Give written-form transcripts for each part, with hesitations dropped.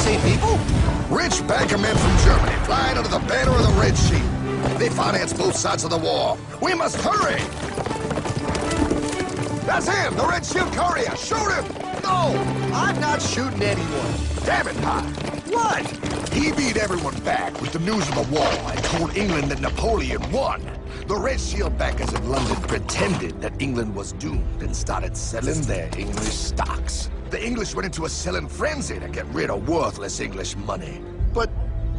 same people? Rich bankermen from Germany flying under the banner of the Red Shield. They finance both sides of the war. We must hurry! That's him, the Red Shield courier! Shoot him! No! I'm not shooting anyone. Damn it, Pye! What? He beat everyone back with the news of the war and told England that Napoleon won. The Red Shield bankers in London pretended that England was doomed and started selling their English stocks. The English went into a selling frenzy to get rid of worthless English money. But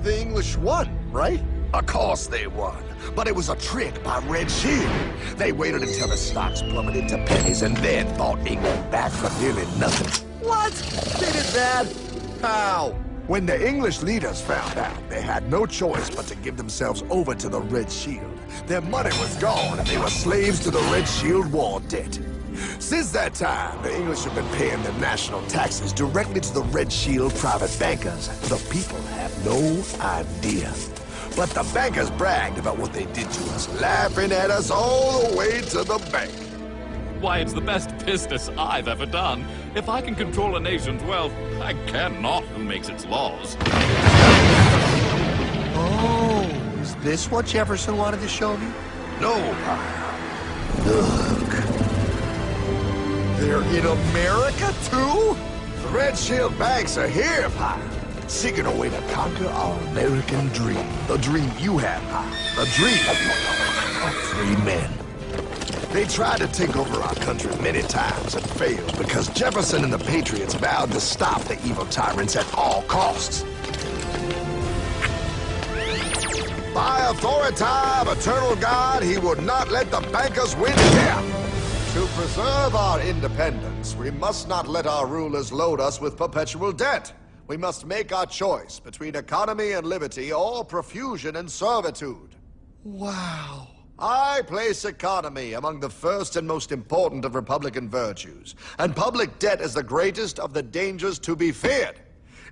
the English won, right? Of course they won, but it was a trick by Red Shield. They waited until the stocks plummeted to pennies and then bought England back for nearly nothing. What? They did that? How? When the English leaders found out, they had no choice but to give themselves over to the Red Shield. Their money was gone and they were slaves to the Red Shield war debt. Since that time, the English have been paying their national taxes directly to the Red Shield private bankers. The people have no idea. But the bankers bragged about what they did to us, laughing at us all the way to the bank. Why, it's the best business I've ever done. If I can control a nation's wealth, I care not who makes its laws. Oh, is this what Jefferson wanted to show me? No, Pye. Look. They're in America, too? The Red Shield banks are here, Pye. Seeking a way to conquer our American dream. The dream you have, Pye. The dream of free men. They tried to take over our country many times and failed because Jefferson and the Patriots vowed to stop the evil tyrants at all costs. By authority of eternal God, he would not let the bankers win here. To preserve our independence, we must not let our rulers load us with perpetual debt. We must make our choice between economy and liberty or profusion and servitude. Wow. I place economy among the first and most important of Republican virtues, and public debt is the greatest of the dangers to be feared.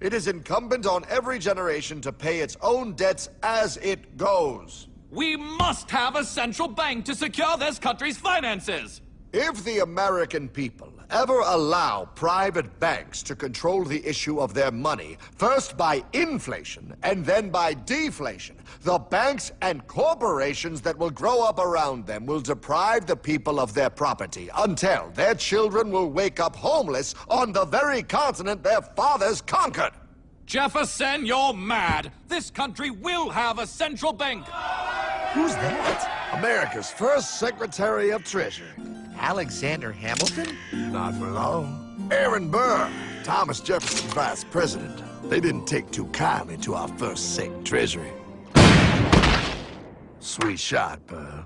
It is incumbent on every generation to pay its own debts as it goes. We must have a central bank to secure this country's finances. If the American people ever allow private banks to control the issue of their money, first by inflation and then by deflation, the banks and corporations that will grow up around them will deprive the people of their property until their children will wake up homeless on the very continent their fathers conquered. Jefferson, you're mad. This country will have a central bank. Who's that? America's first Secretary of Treasury. Alexander Hamilton? Not for long. Aaron Burr, Thomas Jefferson's vice president. They didn't take too kindly to our first Sec Treasury. Sweet shot, Burr.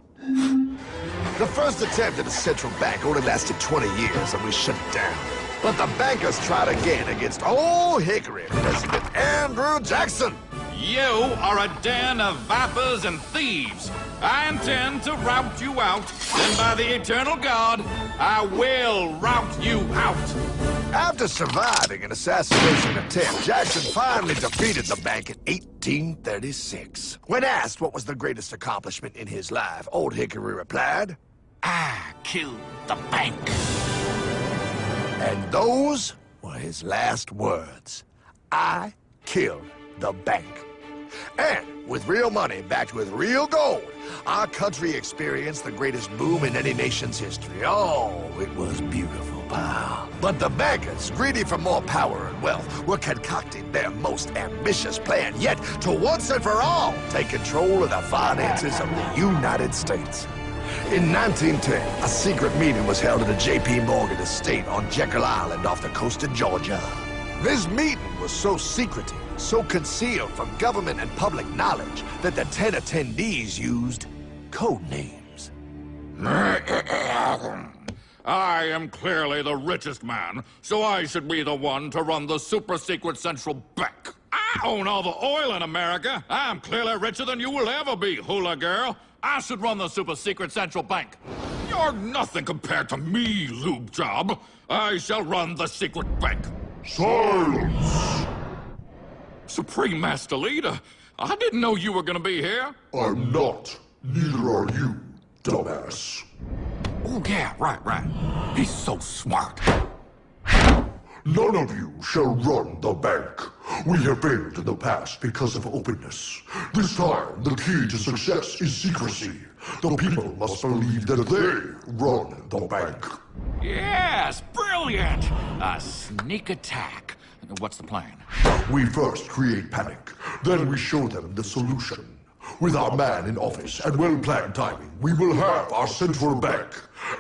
The first attempt at a central bank only lasted 20 years and we shut it down. But the bankers tried again against Old Hickory President Andrew Jackson. You are a den of vipers and thieves. I intend to rout you out, and by the eternal God, I will rout you out. After surviving an assassination attempt, Jackson finally defeated the bank in 1836. When asked what was the greatest accomplishment in his life, Old Hickory replied, I killed the bank. And those were his last words. I killed the bank. And with real money backed with real gold, our country experienced the greatest boom in any nation's history. Oh, it was beautiful, pal. But the bankers, greedy for more power and wealth, were concocting their most ambitious plan yet to once and for all take control of the finances of the United States. In 1910, a secret meeting was held at a J.P. Morgan estate on Jekyll Island off the coast of Georgia. This meeting was so secretive, so concealed from government and public knowledge that the 10 attendees used code names. I am clearly the richest man, so I should be the one to run the super-secret central bank. I own all the oil in America. I'm clearly richer than you will ever be, hula girl. I should run the super-secret central bank. You're nothing compared to me, lube job. I shall run the secret bank. Silence! Supreme Master Leader, I didn't know you were gonna be here. I'm not. Neither are you, dumbass. Oh, yeah, right. He's so smart. None of you shall run the bank. We have failed in the past because of openness. This time, the key to success is secrecy. The people must believe that they run the bank. Yes, brilliant! A sneak attack. What's the plan? We first create panic, then we show them the solution. With our man in office and well-planned timing, we will have our central bank.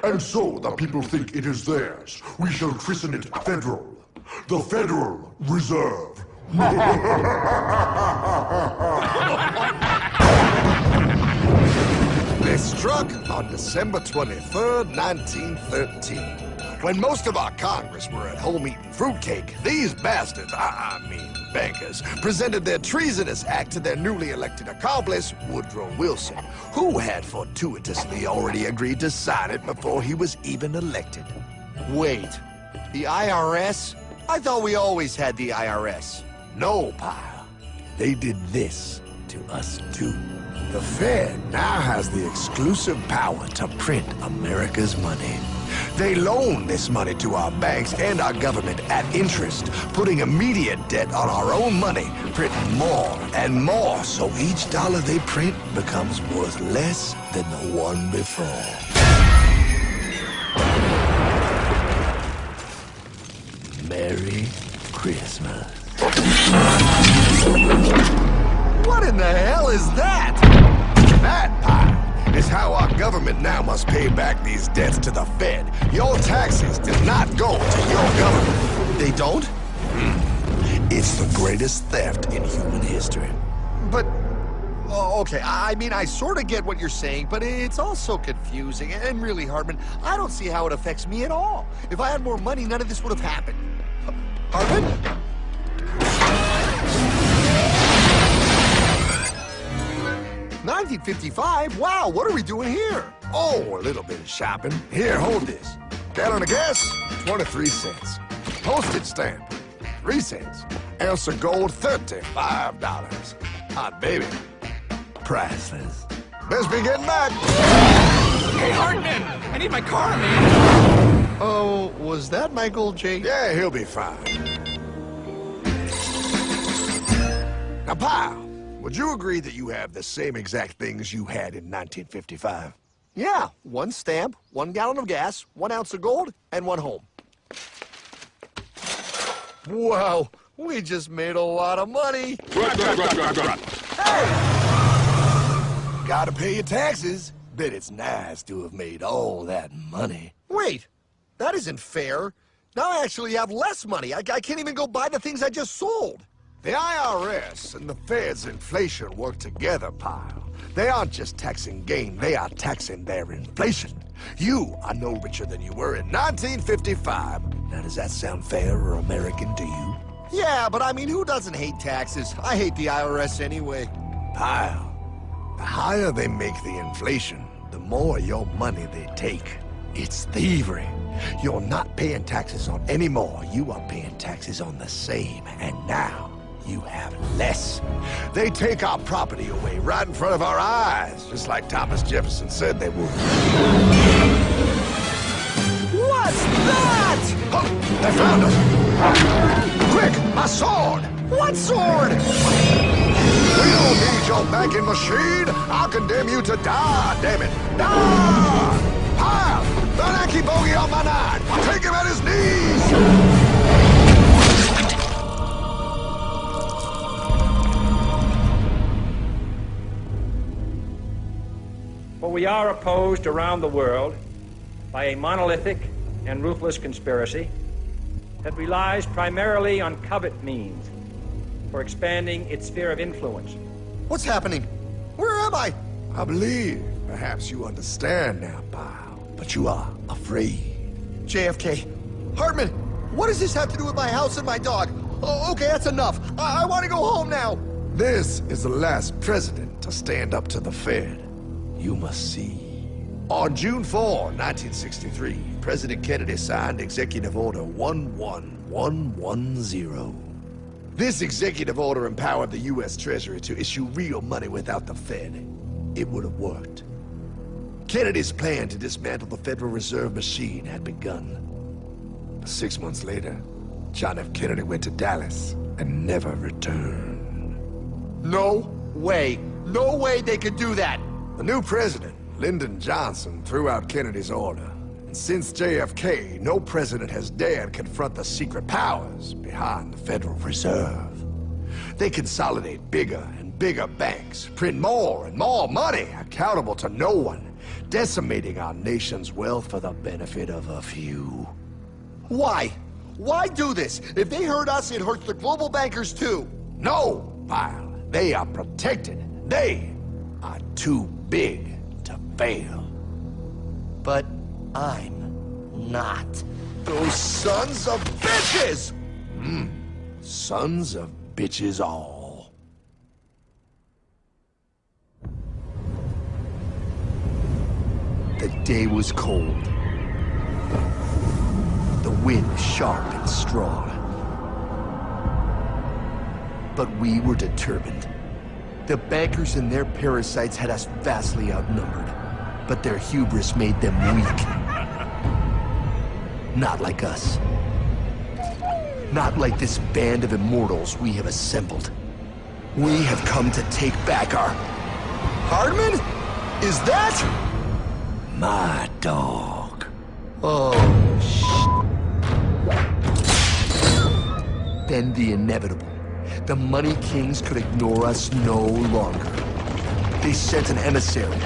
And so the people think it is theirs. We shall christen it Federal. The Federal Reserve. They struck on December 23rd, 1913. When most of our Congress were at home eating fruitcake, these bastards, I mean bankers, presented their treasonous act to their newly elected accomplice, Woodrow Wilson, who had fortuitously already agreed to sign it before he was even elected. Wait, the IRS? I thought we always had the IRS. No, pal. They did this to us too. The Fed now has the exclusive power to print America's money. They loan this money to our banks and our government at interest, putting immediate debt on our own money, printing more and more, so each dollar they print becomes worth less than the one before. Merry Christmas. What in the hell is that? That, pal, is how our government now must pay back these debts to the Fed. Your taxes do not go to your government. They don't? It's the greatest theft in human history. But, oh, okay, I mean, I sort of get what you're saying, but it's all so confusing. And really, Hartman, I don't see how it affects me at all. If I had more money, none of this would have happened. Hartman? 1955? Wow, what are we doing here? Oh, a little bit of shopping. Here, hold this. Gallon of gas, 23 cents. Postage stamp, 3 cents. Ounce of gold, $35. Hot baby, priceless. Best be getting back. Hey, Hartman! I need my car, man! Oh, was that Michael J? Yeah, he'll be fine. Now, pal, would you agree that you have the same exact things you had in 1955? Yeah, 1 stamp, 1 gallon of gas, 1 ounce of gold, and 1 home. Wow, we just made a lot of money. Hey! Gotta pay your taxes. Bet it's nice to have made all that money. Wait, that isn't fair. Now I actually have less money. I can't even go buy the things I just sold. The IRS and the Fed's inflation work together, pal. They aren't just taxing gain, they are taxing their inflation. You are no richer than you were in 1955. Now, does that sound fair or American to you? Yeah, but I mean, who doesn't hate taxes? I hate the IRS anyway. Pal, the higher they make the inflation, the more your money they take. It's thievery. You're not paying taxes on any more. You are paying taxes on the same, and now you have less. They take our property away right in front of our eyes, just like Thomas Jefferson said they would. What's that? Oh, they found us! Quick, my sword! What sword? We don't need your banking machine! I'll condemn you to die, damn it! Die! Pile! The Yankee bogey on my 9! Take him at his knees! For we are opposed around the world by a monolithic and ruthless conspiracy that relies primarily on covert means for expanding its sphere of influence. What's happening? Where am I? I believe perhaps you understand now, pal, but you are afraid. JFK. Hartman, what does this have to do with my house and my dog? Oh, okay, that's enough. I want to go home now. This is the last president to stand up to the Fed. You must see. On June 4, 1963, President Kennedy signed Executive Order 11110. This executive order empowered the U.S. Treasury to issue real money without the Fed. It would have worked. Kennedy's plan to dismantle the Federal Reserve machine had begun. 6 months later, John F. Kennedy went to Dallas and never returned. No way. No way they could do that. The new president, Lyndon Johnson, threw out Kennedy's order. And since JFK, no president has dared confront the secret powers behind the Federal Reserve. They consolidate bigger and bigger banks, print more and more money, accountable to no one, decimating our nation's wealth for the benefit of a few. Why? Why do this? If they hurt us, it hurts the global bankers too. No, pal. They are protected. They are too big to fail. But I'm not. Those sons of bitches! Sons of bitches all. The day was cold. The wind sharp and strong. But we were determined. The bankers and their parasites had us vastly outnumbered, but their hubris made them weak. Not like us. Not like this band of immortals we have assembled. We have come to take back our... Hardman? Is that... My dog. Oh, Then the inevitable. The money kings could ignore us no longer. They sent an emissary,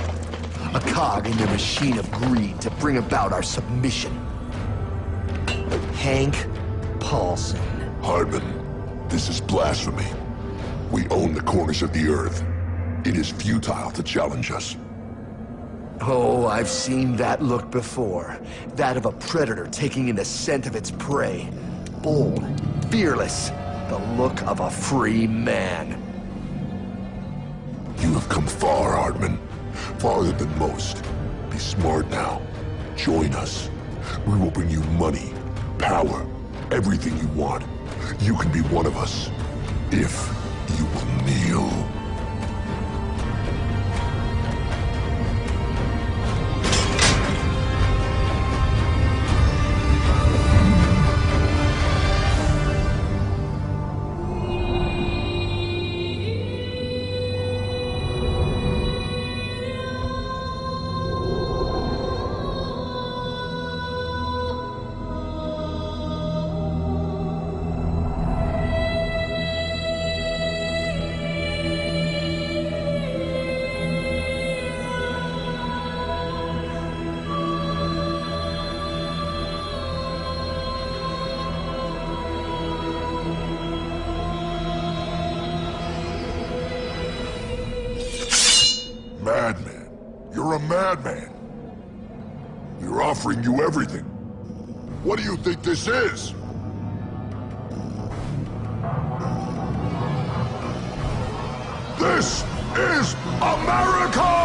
a cog in their machine of greed to bring about our submission. Hank Paulson. Hardman, this is blasphemy. We own the corners of the earth. It is futile to challenge us. Oh, I've seen that look before. That of a predator taking in the scent of its prey. Bold, fearless, the look of a free man. You have come far, Hardman. Farther than most. Be smart now. Join us. We will bring you money, power, everything you want. You can be one of us, if you will kneel. Madman. You're a madman. We're offering you everything. What do you think this is? This is America!